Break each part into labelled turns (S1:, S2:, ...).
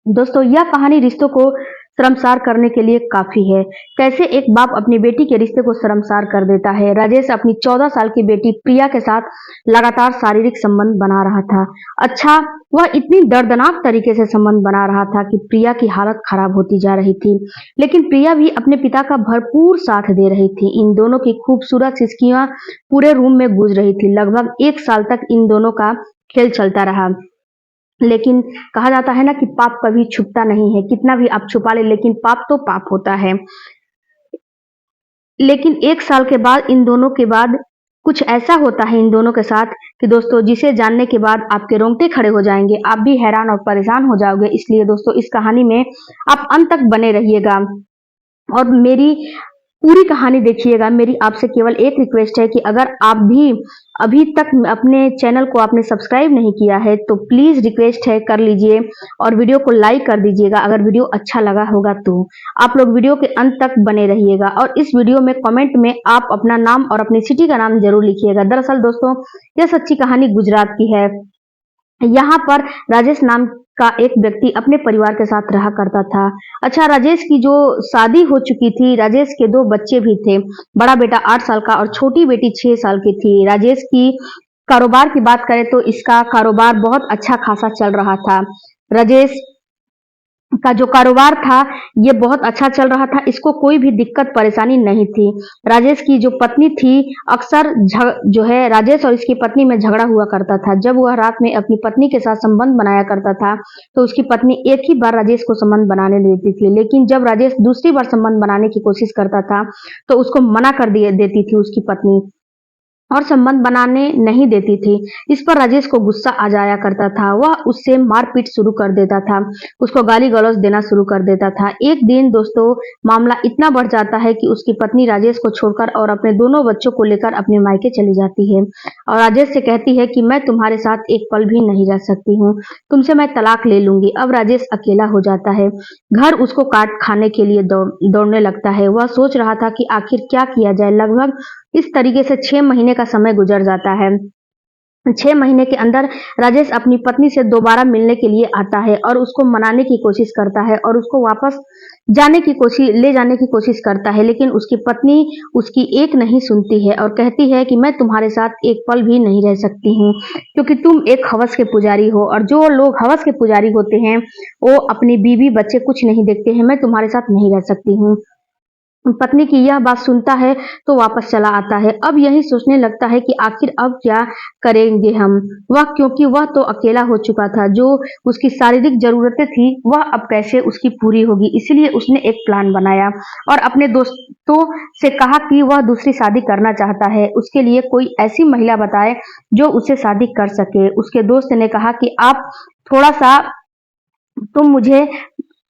S1: दोस्तों यह कहानी रिश्तों को शर्मसार करने के लिए काफी है। कैसे एक बाप अपनी बेटी के रिश्ते को शर्मसार कर देता है। राजेश अपनी 14 साल की बेटी प्रिया के साथ लगातार शारीरिक संबंध बना रहा था। अच्छा, वह इतनी दर्दनाक तरीके से संबंध बना रहा था कि प्रिया की हालत खराब होती जा रही थी। लेकिन प्रिया भी अपने पिता का भरपूर साथ दे रही थी। इन दोनों की खूबसूरत सिसकियां पूरे रूम में गूंज रही थी। लगभग 1 साल तक इन दोनों का खेल चलता रहा। लेकिन कहा जाता है ना कि पाप कभी छुपता नहीं है। कितना भी आप छुपा ले, लेकिन पाप तो पाप होता है। लेकिन 1 साल के बाद इन दोनों के बाद कुछ ऐसा होता है इन दोनों के साथ कि दोस्तों जिसे जानने के बाद आपके रोंगटे खड़े हो जाएंगे। आप भी हैरान और परेशान हो जाओगे। इसलिए दोस्तों इस कहानी में आप अंत तक बने रहिएगा और मेरी पूरी कहानी देखिएगा। मेरी आपसे केवल एक रिक्वेस्ट है कि अगर आप भी अभी तक अपने चैनल को आपने सब्सक्राइब नहीं किया है तो प्लीज रिक्वेस्ट है कर लीजिए और वीडियो को लाइक कर दीजिएगा अगर वीडियो अच्छा लगा होगा तो। आप लोग वीडियो के अंत तक बने रहिएगा और इस वीडियो में कमेंट में आप अपना नाम और अपनी सिटी का नाम जरूर लिखिएगा। दरअसल दोस्तों यह सच्ची कहानी गुजरात की है। यहाँ पर राजेश नाम का एक व्यक्ति अपने परिवार के साथ रहा करता था। अच्छा, राजेश की जो शादी हो चुकी थी, राजेश के 2 बच्चे भी थे। बड़ा बेटा 8 साल का और छोटी बेटी 6 साल की थी। राजेश की कारोबार की बात करें तो इसका कारोबार बहुत अच्छा खासा चल रहा था। राजेश का जो कारोबार था ये बहुत अच्छा चल रहा था। इसको कोई भी दिक्कत परेशानी नहीं थी। राजेश की जो पत्नी थी अक्सर जो है राजेश और इसकी पत्नी में झगड़ा हुआ करता था। जब वह रात में अपनी पत्नी के साथ संबंध बनाया करता था तो उसकी पत्नी एक ही बार राजेश को संबंध बनाने देती थी। लेकिन जब राजेश दूसरी बार संबंध बनाने की कोशिश करता था तो उसको मना कर देती थी उसकी पत्नी और संबंध बनाने नहीं देती थी। इस पर राजेश को गुस्सा आ जाया करता था। वह उससे मारपीट शुरू कर देता था, उसको गाली गलौज देना शुरू कर देता था। एक दिन दोस्तों मामला इतना बढ़ जाता है कि उसकी पत्नी राजेश को छोड़कर और अपने दोनों बच्चों को लेकर अपने मायके चली जाती है और राजेश से कहती है कि मैं तुम्हारे साथ एक पल भी नहीं रह सकती हूँ, तुमसे मैं तलाक ले लूंगी। अब राजेश अकेला हो जाता है। घर उसको काट खाने के लिए दौड़ने लगता है। वह सोच रहा था कि आखिर क्या किया जाए। लगभग इस तरीके से 6 महीने का समय गुजर जाता है। 6 महीने के अंदर राजेश अपनी पत्नी से दोबारा मिलने के लिए आता है और उसको मनाने की कोशिश करता है और उसको वापस ले जाने की कोशिश करता है। लेकिन उसकी पत्नी उसकी एक नहीं सुनती है और कहती है कि मैं तुम्हारे साथ एक पल भी नहीं रह सकती हूँ क्योंकि तुम एक हवस के पुजारी हो और जो लोग हवस के पुजारी होते हैं वो अपनी बीवी बच्चे कुछ नहीं देखते हैं। मैं तुम्हारे साथ नहीं रह सकती हूँ। पत्नी की यह बात सुनता है तो वापस चला आता है। अब यही सोचने लगता है कि आखिर अब क्या करेंगे हम। वह क्योंकि वह तो अकेला हो चुका था। जो उसकी शारीरिक जरूरतें थी वह अब कैसे उसकी पूरी होगी। इसलिए उसने एक प्लान बनाया और अपने दोस्तों से कहा कि वह दूसरी शादी करना चाहता है। उसके लिए कोई ऐसी महिला बताए जो उससे शादी कर सके। उसके दोस्त ने कहा कि आप थोड़ा सा तुम मुझे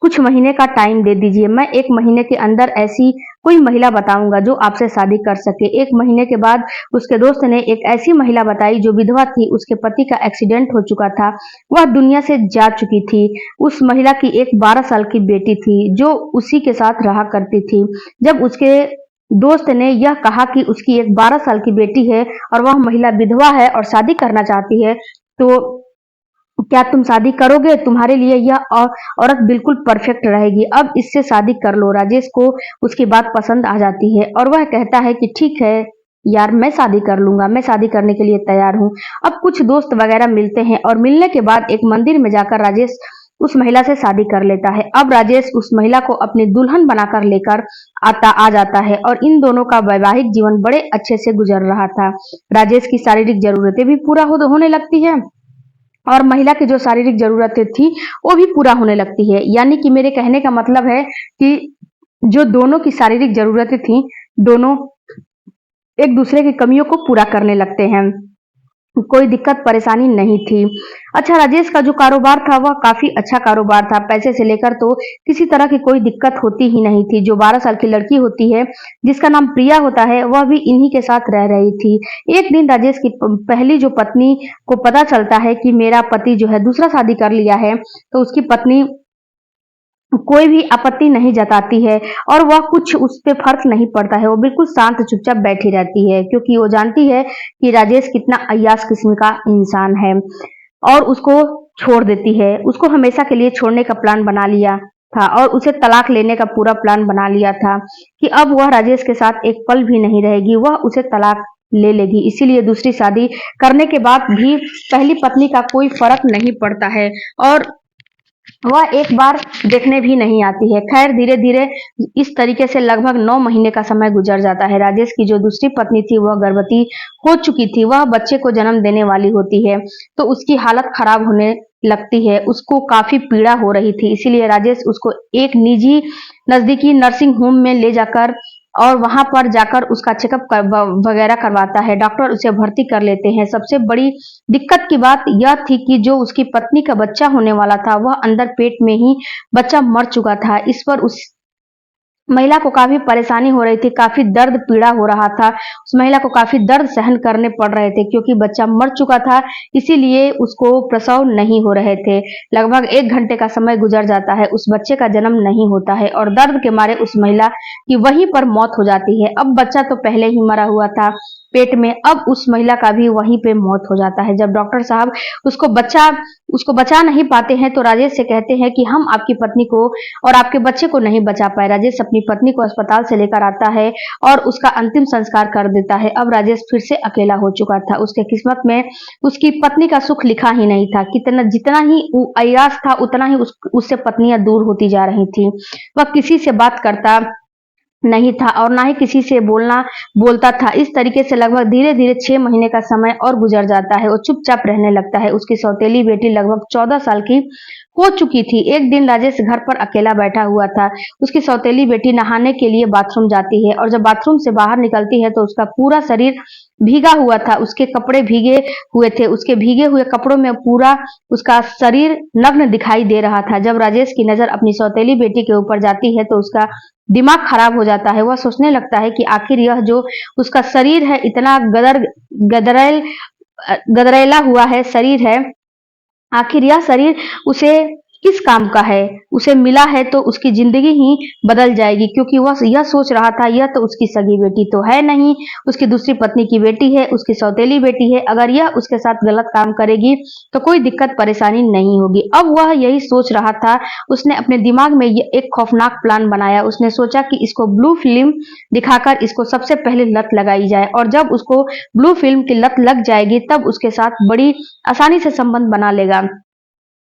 S1: कुछ महीने का टाइम दे दीजिए, मैं 1 महीने के अंदर ऐसी कोई महिला बताऊंगा जो आपसे शादी कर सके। 1 महीने के बाद उसके दोस्त ने एक ऐसी महिला बताई जो विधवा थी, उसके पति का एक्सीडेंट हो चुका था, वह दुनिया से जा चुकी थी। उस महिला की एक 12 साल की बेटी थी जो उसी के साथ रहा करती थी। जब उसके दोस्त ने यह कहा कि उसकी एक 12 साल की बेटी है और वह महिला विधवा है और शादी करना चाहती है तो क्या तुम शादी करोगे? तुम्हारे लिए यह औरत बिल्कुल परफेक्ट रहेगी, अब इससे शादी कर लो। राजेश को उसकी बात पसंद आ जाती है और वह कहता है कि ठीक है यार, मैं शादी कर लूंगा, मैं शादी करने के लिए तैयार हूँ। अब कुछ दोस्त वगैरह मिलते हैं और मिलने के बाद एक मंदिर में जाकर राजेश उस महिला से शादी कर लेता है। अब राजेश उस महिला को अपनी दुल्हन बनाकर लेकर आ जाता है और इन दोनों का वैवाहिक जीवन बड़े अच्छे से गुजर रहा था। राजेश की शारीरिक जरूरतें भी पूरा होने लगती है और महिला की जो शारीरिक जरूरतें थी वो भी पूरा होने लगती है। यानी कि मेरे कहने का मतलब है कि जो दोनों की शारीरिक जरूरतें थी दोनों एक दूसरे की कमियों को पूरा करने लगते हैं। कोई दिक्कत परेशानी नहीं थी। अच्छा, राजेश का जो कारोबार था वह काफी अच्छा कारोबार था। पैसे से लेकर तो किसी तरह की कोई दिक्कत होती ही नहीं थी। जो 12 साल की लड़की होती है जिसका नाम प्रिया होता है वह भी इन्हीं के साथ रह रही थी। एक दिन राजेश की पहली जो पत्नी को पता चलता है कि मेरा पति जो है दूसरा शादी कर लिया है तो उसकी पत्नी कोई भी आपत्ति नहीं जताती है और वह कुछ उस पे फर्क नहीं पड़ता है। वो बिल्कुल शांत चुपचाप बैठी रहती है क्योंकि वो जानती है कि राजेश कितना अय्याश किस्म का इंसान है और उसको छोड़ देती है। उसको हमेशा के लिए छोड़ने का प्लान बना लिया था और उसे तलाक लेने का पूरा प्लान बना लिया था कि अब वह राजेश के साथ एक पल भी नहीं रहेगी, वह उसे तलाक ले लेगी। इसीलिए दूसरी शादी करने के बाद भी पहली पत्नी का कोई फर्क नहीं पड़ता है और वह एक बार देखने भी नहीं आती है। खैर धीरे धीरे इस तरीके से लगभग 9 महीने का समय गुजर जाता है। राजेश की जो दूसरी पत्नी थी वह गर्भवती हो चुकी थी, वह बच्चे को जन्म देने वाली होती है, तो उसकी हालत खराब होने लगती है, उसको काफी पीड़ा हो रही थी। इसीलिए राजेश उसको एक निजी नजदीकी नर्सिंग होम में ले जाकर और वहां पर जाकर उसका चेकअप वगैरह करवाता है। डॉक्टर उसे भर्ती कर लेते हैं। सबसे बड़ी दिक्कत की बात यह थी कि जो उसकी पत्नी का बच्चा होने वाला था वह अंदर पेट में ही बच्चा मर चुका था। इस पर उस महिला को काफी परेशानी हो रही थी, काफी दर्द पीड़ा हो रहा था, उस महिला को काफी दर्द सहन करने पड़ रहे थे क्योंकि बच्चा मर चुका था, इसीलिए उसको प्रसव नहीं हो रहे थे। लगभग 1 घंटे का समय गुजर जाता है, उस बच्चे का जन्म नहीं होता है और दर्द के मारे उस महिला की वहीं पर मौत हो जाती है। अब बच्चा तो पहले ही मरा हुआ था पेट में, अब उस महिला का भी वहीं पे मौत हो जाता है। जब डॉक्टर साहब उसको बचा नहीं पाते हैं तो राजेश से कहते हैं कि हम आपकी पत्नी को और आपके बच्चे को नहीं बचा पाए। राजेश अपनी पत्नी को अस्पताल से लेकर आता है और उसका अंतिम संस्कार कर देता है। अब राजेश फिर से अकेला हो चुका था, उसके किस्मत में उसकी पत्नी का सुख लिखा ही नहीं था। कितना जितना ही वो अय्यास था उतना ही उससे पत्नियां दूर होती जा रही थी। वह किसी से बात करता नहीं था और ना ही किसी से बोलता था। इस तरीके से लगभग धीरे धीरे 6 महीने का समय और गुजर जाता है। वो चुपचाप रहने लगता है। उसकी सौतेली बेटी लगभग 14 साल की हो चुकी थी। एक दिन राजेश घर पर अकेला बैठा हुआ था। उसकी सौतेली बेटी नहाने के लिए बाथरूम जाती है और जब बाथरूम से बाहर निकलती है तो उसका पूरा शरीर भीगा हुआ था, उसके कपड़े भीगे हुए थे, उसके भीगे हुए कपड़ों में पूरा उसका शरीर नग्न दिखाई दे रहा था। जब राजेश की नजर अपनी सौतेली बेटी के ऊपर जाती है तो उसका दिमाग खराब हो जाता है। वह सोचने लगता है कि आखिर यह जो उसका शरीर है, इतना गदरैल गदरैला हुआ है शरीर है, आखिर यह शरीर उसे किस काम का है? उसे मिला है तो उसकी जिंदगी ही बदल जाएगी क्योंकि वह यह सोच रहा था यह तो उसकी सगी बेटी तो है नहीं, उसकी दूसरी पत्नी की बेटी है, उसकी सौतेली बेटी है। अगर यह उसके साथ गलत काम करेगी तो कोई दिक्कत परेशानी नहीं होगी। अब वह यही सोच रहा था। उसने अपने दिमाग में एक खौफनाक प्लान बनाया। उसने सोचा कि इसको ब्लू फिल्म दिखाकर इसको सबसे पहले लत लगाई जाए और जब उसको ब्लू फिल्म की लत लग जाएगी तब उसके साथ बड़ी आसानी से संबंध बना लेगा।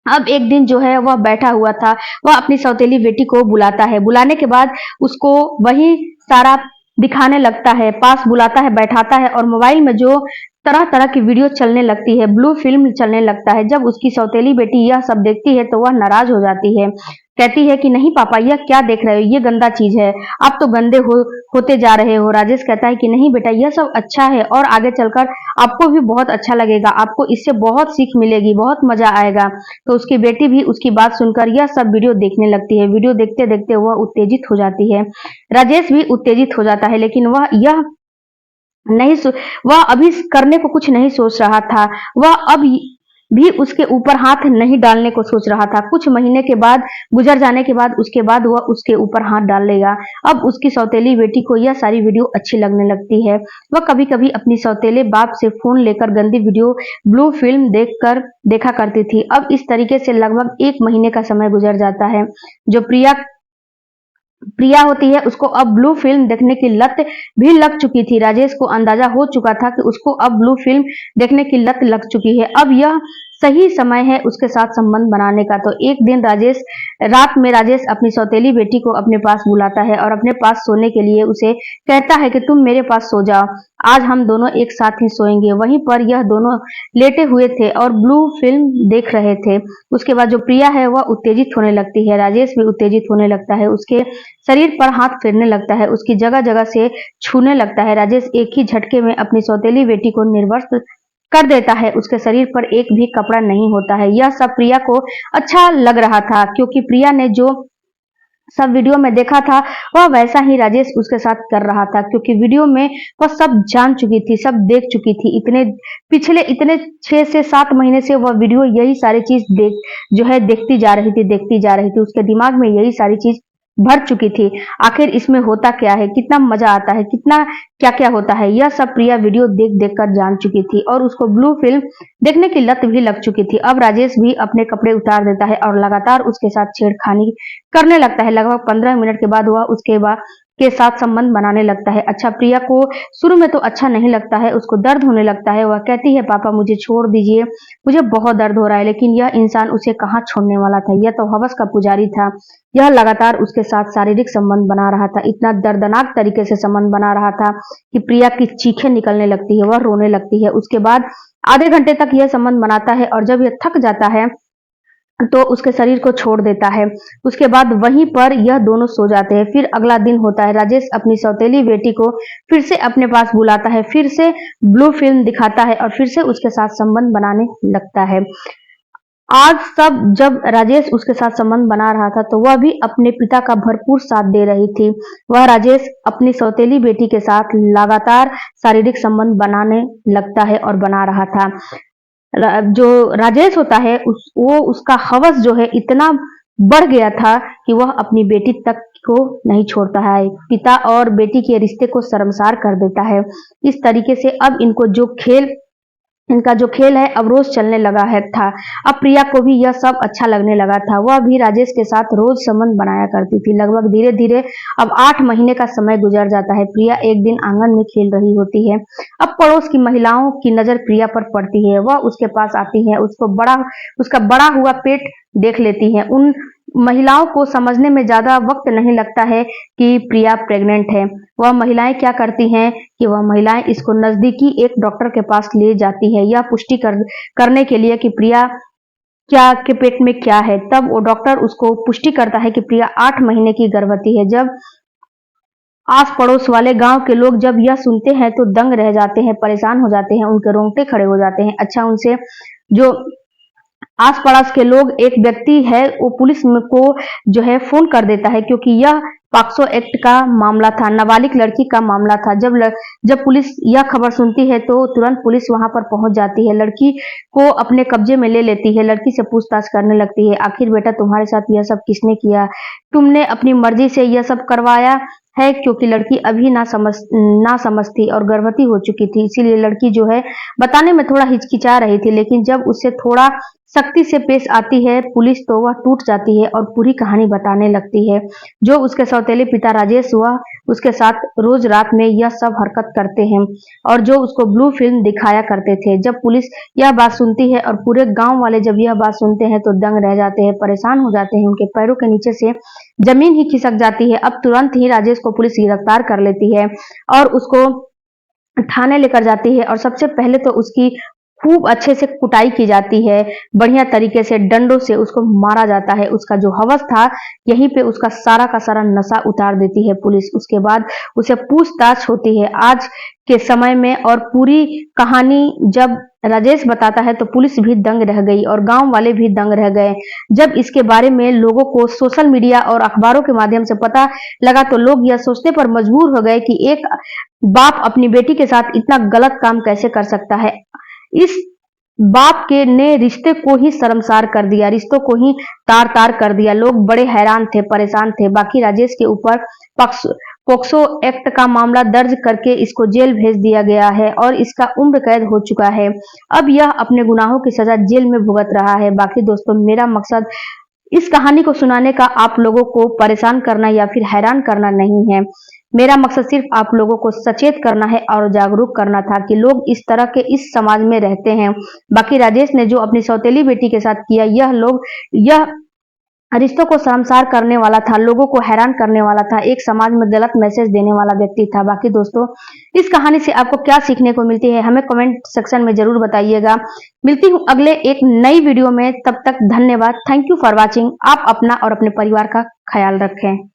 S1: अब एक दिन जो है वह बैठा हुआ था, वह अपनी सौतेली बेटी को बुलाता है। बुलाने के बाद उसको वही सारा दिखाने लगता है, पास बुलाता है, बैठाता है और मोबाइल में जो तरह तरह की वीडियो चलने लगती है, ब्लू फिल्म चलने लगता है। जब उसकी सौतेली बेटी यह सब देखती है तो वह नाराज हो जाती है, कहती है कि नहीं पापा, यह क्या देख रहे हो, ये गंदा चीज है, आप तो गंदे होते जा रहे हो। राजेश कहता है कि नहीं बेटा, यह सब अच्छा है और आगे चलकर आपको भी बहुत अच्छा लगेगा, आपको इससे बहुत सीख मिलेगी, बहुत मजा आएगा। तो उसकी बेटी भी उसकी बात सुनकर यह सब वीडियो देखने लगती है। वीडियो देखते देखते वह उत्तेजित हो जाती है। राजेश भी उत्तेजित हो जाता है, लेकिन नहीं वह अभी करने को कुछ नहीं सोच रहा था। वह अब भी उसके ऊपर हाथ नहीं डालने को सोच रहा था। कुछ महीने के बाद गुजर जाने के बाद उसके बाद वह उसके ऊपर हाथ डाल लेगा। अब उसकी सौतेली बेटी को यह सारी वीडियो अच्छी लगने लगती है। वह कभी कभी अपनी सौतेले बाप से फोन लेकर गंदी वीडियो ब्लू फिल्म देखा करती थी। अब इस तरीके से लगभग 1 महीने का समय गुजर जाता है। जो प्रिया होती है उसको अब ब्लू फिल्म देखने की लत भी लग चुकी थी। राजेश को अंदाजा हो चुका था कि उसको अब ब्लू फिल्म देखने की लत लग चुकी है। अब यह सही समय है उसके साथ संबंध बनाने का। तो एक दिन रात में राजेश अपनी सौतेली बेटी को अपने पास बुलाता है और अपने पास सोने के लिए उसे कहता है कि तुम मेरे पास सो जाओ, आज हम दोनों एक साथ ही सोएंगे। वहीं पर यह दोनों लेटे हुए थे और ब्लू फिल्म देख रहे थे। उसके बाद जो प्रिया है वह उत्तेजित होने लगती है, राजेश भी उत्तेजित होने लगता है, उसके शरीर पर हाथ फेरने लगता है, उसकी जगह जगह से छूने लगता है। राजेश एक ही झटके में अपनी सौतेली बेटी को निर्वस्त्र कर देता है, उसके शरीर पर एक भी कपड़ा नहीं होता है। यह सब प्रिया को अच्छा लग रहा था क्योंकि प्रिया ने जो सब वीडियो में देखा था वह वैसा ही राजेश उसके साथ कर रहा था क्योंकि वीडियो में वह सब जान चुकी थी, सब देख चुकी थी। पिछले इतने 6 से 7 महीने से वह वीडियो यही सारी चीज देखती जा रही थी, उसके दिमाग में यही सारी चीज भर चुकी थी। आखिर इसमें होता क्या है, कितना मजा आता है, कितना क्या क्या होता है, यह सब प्रिया वीडियो देख देख कर जान चुकी थी और उसको ब्लू फिल्म देखने की लत भी लग चुकी थी। अब राजेश भी अपने कपड़े उतार देता है और लगातार उसके साथ छेड़खानी करने लगता है। लगभग 15 मिनट के बाद वह उसके के साथ संबंध बनाने लगता है। अच्छा, प्रिया को शुरू में तो अच्छा नहीं लगता है, उसको दर्द होने लगता है। वह कहती है, पापा मुझे छोड़ दीजिए, मुझे बहुत दर्द हो रहा है। लेकिन यह इंसान उसे कहाँ छोड़ने वाला था, यह तो हवस का पुजारी था। यह लगातार उसके साथ शारीरिक संबंध बना रहा था, इतना दर्दनाक तरीके से संबंध बना रहा था कि प्रिया की चीखें निकलने लगती है, वह रोने लगती है। उसके बाद आधे घंटे तक यह संबंध बनाता है और जब यह थक जाता है तो उसके शरीर को छोड़ देता है। उसके बाद वहीं पर यह दोनों सो जाते हैं। फिर अगला दिन होता है। राजेश अपनी सौतेली बेटी को फिर से अपने पास बुलाता है, फिर से ब्लू फिल्म दिखाता है और फिर से उसके साथ संबंध बनाने लगता है। आज सब जब राजेश उसके साथ संबंध बना रहा था तो वह भी अपने पिता का भरपूर साथ दे रही थी। वह राजेश अपनी सौतेली बेटी के साथ लगातार शारीरिक संबंध बनाने लगता है और बना रहा था। जो राजेश होता है वो उसका हवस जो है इतना बढ़ गया था कि वह अपनी बेटी तक को नहीं छोड़ता है, पिता और बेटी के रिश्ते को शर्मसार कर देता है। इस तरीके से अब इनका जो खेल है अब रोज चलने लगा है था। अब प्रिया को भी यह सब अच्छा लगने लगा था। वह भी राजेश के साथ रोज संबंध बनाया करती थी। लगभग धीरे धीरे अब 8 महीने का समय गुजर जाता है। प्रिया एक दिन आंगन में खेल रही होती है। अब पड़ोस की महिलाओं की नजर प्रिया पर पड़ती है। वह उसके पास आती है, उसका बड़ा हुआ पेट देख लेती है। उन महिलाओं को समझने में ज्यादा वक्त नहीं लगता है कि प्रिया प्रेग्नेंट है। वह महिलाएं क्या करती हैं कि वह महिलाएं इसको नजदीकी एक डॉक्टर के पास ले जाती है, यह पुष्टि करने के लिए कि प्रिया क्या के पेट में क्या है। तब वो डॉक्टर उसको पुष्टि करता है कि प्रिया 8 महीने की गर्भवती है। जब आस पड़ोस वाले गांव के लोग जब यह सुनते हैं तो दंग रह जाते हैं, परेशान हो जाते हैं, उनके रोंगटे खड़े हो जाते हैं। अच्छा, उनसे जो आस पड़ोस के लोग, एक व्यक्ति है वो पुलिस को जो है फोन कर देता है, क्योंकि यह पॉक्सो एक्ट का मामला था, नाबालिग लड़की का मामला था। जब पुलिस यह खबर सुनती है तो तुरंत पुलिस वहां पर पहुंच जाती है, लड़की को अपने कब्जे में ले लेती है, लड़की से पूछताछ करने लगती है। आखिर बेटा तुम्हारे साथ यह सब किसने किया, तुमने अपनी मर्जी से यह सब करवाया है? क्योंकि लड़की अभी ना समझती और गर्भवती हो चुकी थी, इसीलिए लड़की जो है बताने में थोड़ा हिचकिचा रही थी। लेकिन जब उससे थोड़ा सख्ती से पेश आती है पुलिस तो वह टूट जाती है और पूरी कहानी बताने लगती है। जो उसके सौतेले पिता राजेश, वह उसके साथ रोज रात में यह सब हरकत करते हैं और जो उसको ब्लू फिल्म दिखाया करते थे। जब पुलिस यह बात सुनती है और पूरे गांव वाले जब यह बात सुनते हैं तो दंग रह जाते हैं, परेशान हो जाते हैं, उनके पैरों के नीचे से जमीन ही खिसक जाती है। अब तुरंत ही राजेश को पुलिस गिरफ्तार कर लेती है और उसको थाने लेकर जाती है और सबसे पहले तो उसकी खूब अच्छे से कुटाई की जाती है, बढ़िया तरीके से डंडों से उसको मारा जाता है। उसका जो हवस था यहीं पे उसका सारा का सारा नशा उतार देती है पुलिस। उसके बाद उसे पूछताछ होती है आज के समय में और पूरी कहानी जब राजेश बताता है तो पुलिस भी दंग रह गई और गांव वाले भी दंग रह गए। जब इसके बारे में लोगों को सोशल मीडिया और अखबारों के माध्यम से पता लगा तो लोग यह सोचने पर मजबूर हो गए कि एक बाप अपनी बेटी के साथ इतना गलत काम कैसे कर सकता है। इस बाप के ने रिश्ते को ही शर्मसार कर दिया, रिश्तों को ही तार तार कर दिया। लोग बड़े हैरान थे, परेशान थे। बाकी राजेश के ऊपर पॉक्सो एक्ट का मामला दर्ज करके इसको जेल भेज दिया गया है और इसका उम्र कैद हो चुका है। अब यह अपने गुनाहों की सजा जेल में भुगत रहा है। बाकी दोस्तों, मेरा मकसद इस कहानी को सुनाने का आप लोगों को परेशान करना या फिर हैरान करना नहीं है। मेरा मकसद सिर्फ आप लोगों को सचेत करना है और जागरूक करना था कि लोग इस तरह के इस समाज में रहते हैं। बाकी राजेश ने जो अपनी सौतेली बेटी के साथ किया, यह रिश्तों को शर्मसार करने वाला था, लोगों को हैरान करने वाला था, एक समाज में गलत मैसेज देने वाला व्यक्ति था। बाकी दोस्तों, इस कहानी से आपको क्या सीखने को मिलती है हमें कमेंट सेक्शन में जरूर बताइएगा। मिलती हूँ अगले एक नई वीडियो में, तब तक धन्यवाद। Thank you for watching. आप अपना और अपने परिवार का ख्याल रखें।